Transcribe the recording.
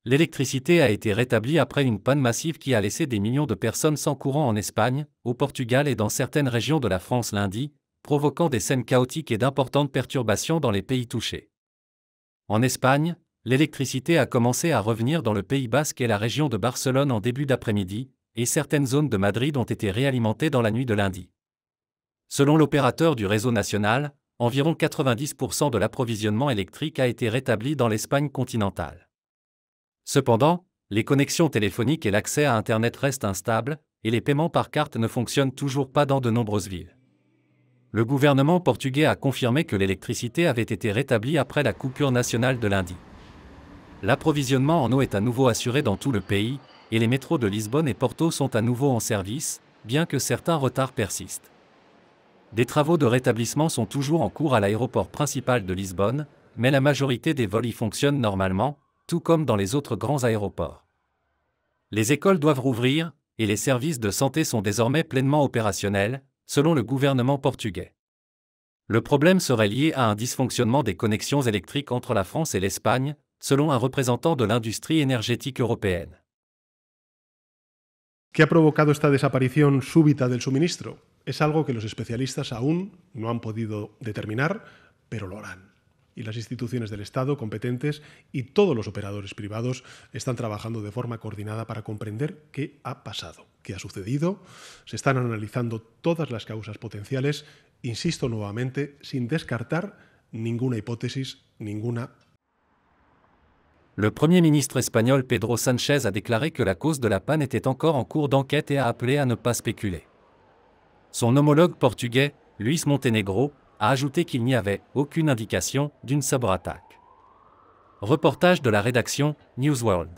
L'électricité a été rétablie après une panne massive qui a laissé des millions de personnes sans courant en Espagne, au Portugal et dans certaines régions de la France lundi, provoquant des scènes chaotiques et d'importantes perturbations dans les pays touchés. En Espagne, l'électricité a commencé à revenir dans le Pays Basque et la région de Barcelone en début d'après-midi, et certaines zones de Madrid ont été réalimentées dans la nuit de lundi. Selon l'opérateur du réseau national, environ 90% de l'approvisionnement électrique a été rétabli dans l'Espagne continentale. Cependant, les connexions téléphoniques et l'accès à Internet restent instables, et les paiements par carte ne fonctionnent toujours pas dans de nombreuses villes. Le gouvernement portugais a confirmé que l'électricité avait été rétablie après la coupure nationale de lundi. L'approvisionnement en eau est à nouveau assuré dans tout le pays, et les métros de Lisbonne et Porto sont à nouveau en service, bien que certains retards persistent. Des travaux de rétablissement sont toujours en cours à l'aéroport principal de Lisbonne, mais la majorité des vols y fonctionnent normalement, tout comme dans les autres grands aéroports. Les écoles doivent rouvrir, et les services de santé sont désormais pleinement opérationnels, selon le gouvernement portugais. Le problème serait lié à un dysfonctionnement des connexions électriques entre la France et l'Espagne, selon un représentant de l'industrie énergétique européenne. ¿Qué ha provocado esta desaparición súbita del suministro? Es algo que los especialistas aún no han podido determinar, pero lo harán. Y las instituciones del Estado competentes y todos los operadores privados están trabajando de forma coordinada para comprender qué ha pasado, qué ha sucedido. Se están analizando todas las causas potenciales, insisto nuevamente, sin descartar ninguna hipótesis, ninguna. Le Premier ministre espagnol Pedro Sánchez a déclaré que la cause de la panne était encore en cours d'enquête et a appelé à ne pas spéculer. Son homologue portugais, Luis Montenegro, a ajouté qu'il n'y avait aucune indication d'une cyberattaque. Reportage de la rédaction Newsworld.